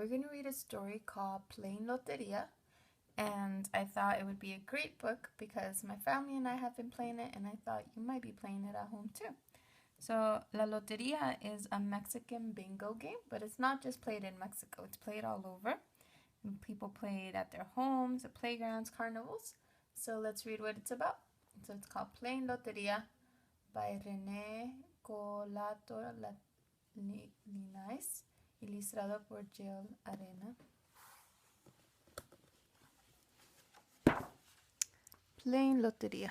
We're going to read a story called Playing Lotería, and I thought it would be a great book because my family and I have been playing it, and I thought you might be playing it at home too. So, La Lotería is a Mexican bingo game, but it's not just played in Mexico, it's played all over. And people play it at their homes, at playgrounds, carnivals. So, let's read what it's about. So, it's called Playing Lotería by René Colato Linais, ilustrado por Jill Arena. Playing Lotería.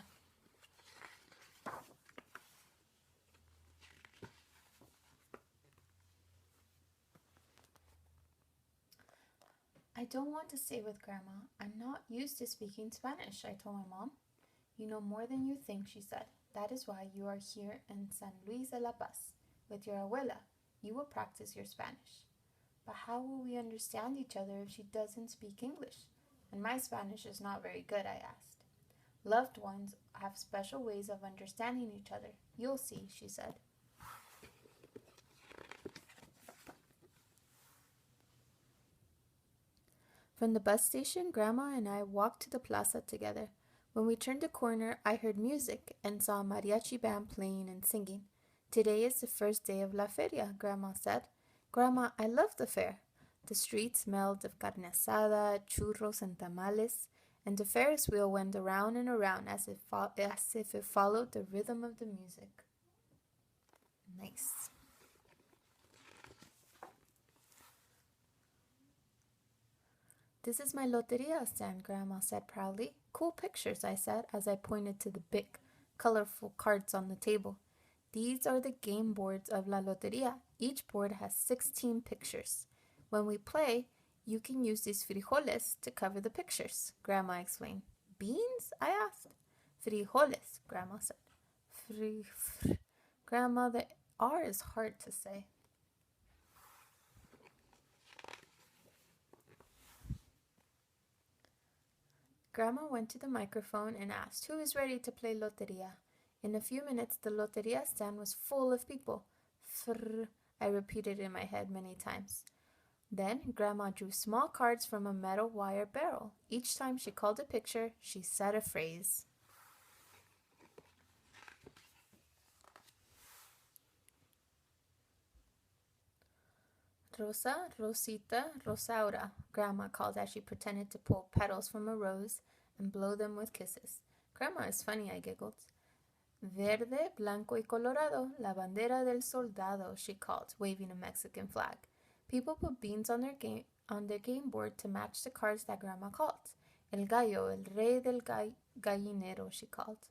I don't want to stay with Grandma. I'm not used to speaking Spanish, I told my mom. You know more than you think, she said. That is why you are here in San Luis de la Paz with your abuela. You will practice your Spanish. But how will we understand each other if she doesn't speak English? And my Spanish is not very good, I asked. Loved ones have special ways of understanding each other. You'll see, she said. From the bus station, Grandma and I walked to the plaza together. When we turned a corner, I heard music and saw a mariachi band playing and singing. Today is the first day of La Feria, Grandma said. Grandma, I love the fair. The street smelled of carne asada, churros, and tamales, and the Ferris wheel went around and around as if it followed the rhythm of the music. Nice. This is my Loteria stand, Grandma said proudly. Cool pictures, I said, as I pointed to the big, colorful cards on the table. These are the game boards of La Loteria. Each board has 16 pictures. When we play, you can use these frijoles to cover the pictures, Grandma explained. Beans? I asked. Frijoles, Grandma said. Grandma, the R is hard to say. Grandma went to the microphone and asked, Who is ready to play Loteria? In a few minutes, the Loteria stand was full of people. Frr, I repeated in my head many times. Then Grandma drew small cards from a metal wire barrel. Each time she called a picture, she said a phrase. Rosa, Rosita, Rosaura, Grandma called as she pretended to pull petals from a rose and blow them with kisses. Grandma is funny, I giggled. Verde, blanco y colorado, la bandera del soldado, she called, waving a Mexican flag. People put beans on their game board to match the cards that Grandma called. El gallo, el rey del gallinero, she called.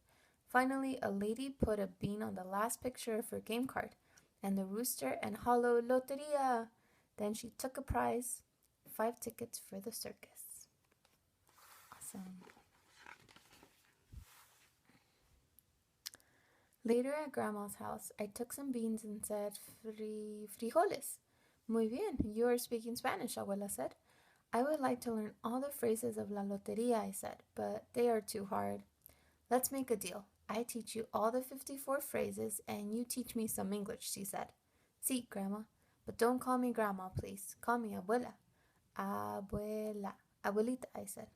Finally, a lady put a bean on the last picture of her game card, and the rooster and hollow Loteria. Then she took a prize, 5 tickets for the circus. Awesome. Later at Grandma's house, I took some beans and said, frijoles. Muy bien, you are speaking Spanish, Abuela said. I would like to learn all the phrases of La Loteria, I said, but they are too hard. Let's make a deal. I teach you all the 54 phrases and you teach me some English, she said. Sí, Grandma. But don't call me Grandma, please. Call me Abuela. Abuela. Abuelita, I said.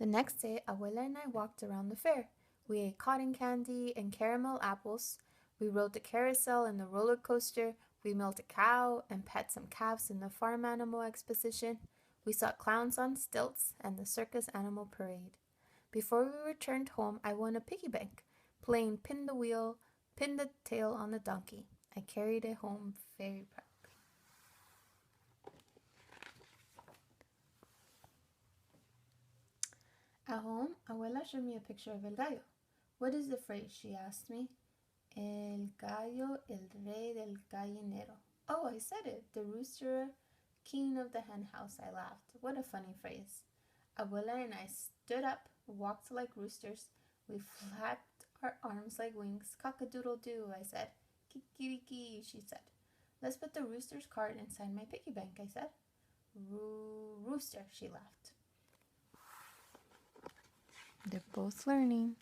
The next day, Abuela and I walked around the fair. We ate cotton candy and caramel apples. We rode the carousel and the roller coaster. We milked a cow and pet some calves in the farm animal exposition. We saw clowns on stilts and the circus animal parade. Before we returned home, I won a piggy bank, playing pin the wheel, pin the tail on the donkey. I carried it home very proud. At home, Abuela showed me a picture of El Gallo. What is the phrase? She asked me. El gallo, el rey del gallinero. Oh, I said it. The rooster, king of the hen house, I laughed. What a funny phrase. Abuela and I stood up, walked like roosters. We flapped our arms like wings. Cock-a-doodle-doo, I said. Kikiriki, she said. Let's put the rooster's card inside my piggy bank, I said. Rooster, she laughed. They're both learning.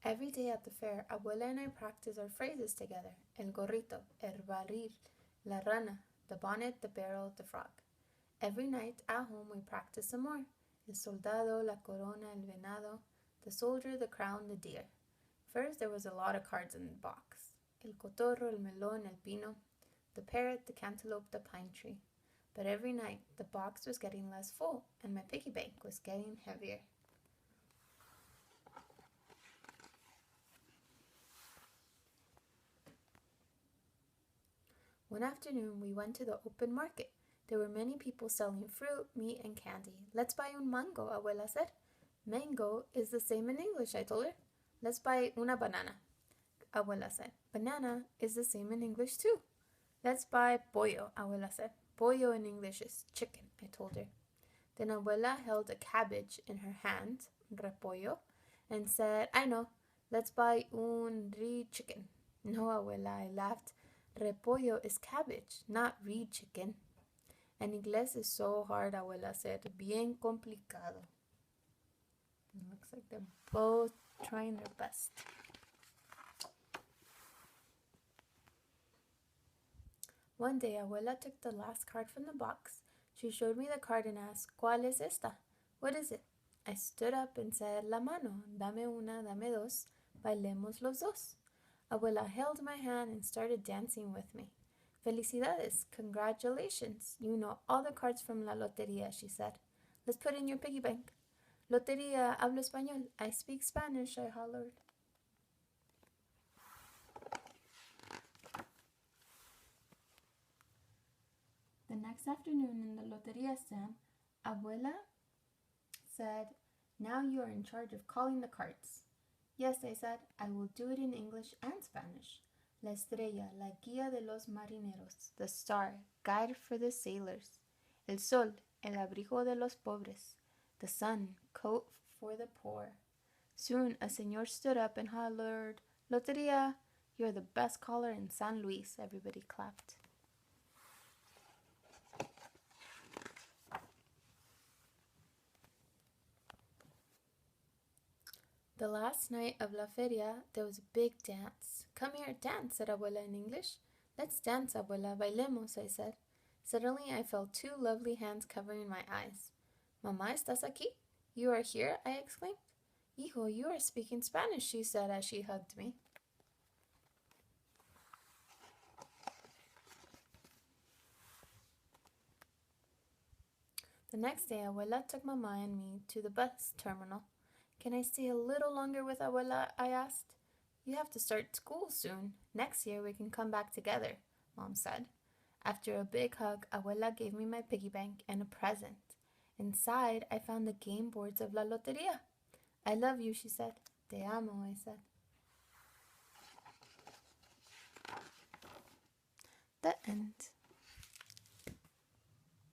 Every day at the fair, Abuela and I practice our phrases together. El gorrito, el barril, la rana, the bonnet, the barrel, the frog. Every night at home we practice some more. El soldado, la corona, el venado, the soldier, the crown, the deer. First there was a lot of cards in the box. El cotorro, el melón, el pino, the parrot, the cantaloupe, the pine tree. But every night the box was getting less full and my piggy bank was getting heavier. One afternoon we went to the open market. There were many people selling fruit, meat, and candy. Let's buy un mango, Abuela said. Mango is the same in English, I told her. Let's buy una banana, Abuela said. Banana is the same in English too. Let's buy pollo, Abuela said. Pollo in English is chicken, I told her. Then Abuela held a cabbage in her hand, repollo, and said, I know, let's buy un chicken. No, Abuela, I laughed. Repollo is cabbage, not reed chicken. En inglés is so hard, Abuela said. Bien complicado. It looks like they're both trying their best. One day, Abuela took the last card from the box. She showed me the card and asked, ¿Cuál es esta? What is it? I stood up and said, La mano, dame una, dame dos, bailemos los dos. Abuela held my hand and started dancing with me. Felicidades, congratulations. You know all the cards from la Lotería, she said. Let's put in your piggy bank. Lotería, hablo español. I speak Spanish, I hollered. The next afternoon in the Lotería stand, Abuela said, Now you are in charge of calling the cards. Yes, I said, I will do it in English and Spanish. La estrella, la guía de los marineros, the star, guide for the sailors. El sol, el abrigo de los pobres, the sun, coat for the poor. Soon a señor stood up and hollered, Lotería, you're the best caller in San Luis. Everybody clapped. The last night of La Feria, there was a big dance. Come here, dance, said Abuela in English. Let's dance, Abuela, bailemos, I said. Suddenly I felt two lovely hands covering my eyes. Mamá, ¿estás aquí? You are here? I exclaimed. Hijo, you are speaking Spanish, she said as she hugged me. The next day, Abuela took Mamá and me to the bus terminal. Can I stay a little longer with Abuela? I asked. You have to start school soon. Next year we can come back together, Mom said. After a big hug, Abuela gave me my piggy bank and a present. Inside, I found the game boards of La Lotería. I love you, she said. Te amo, I said. The end.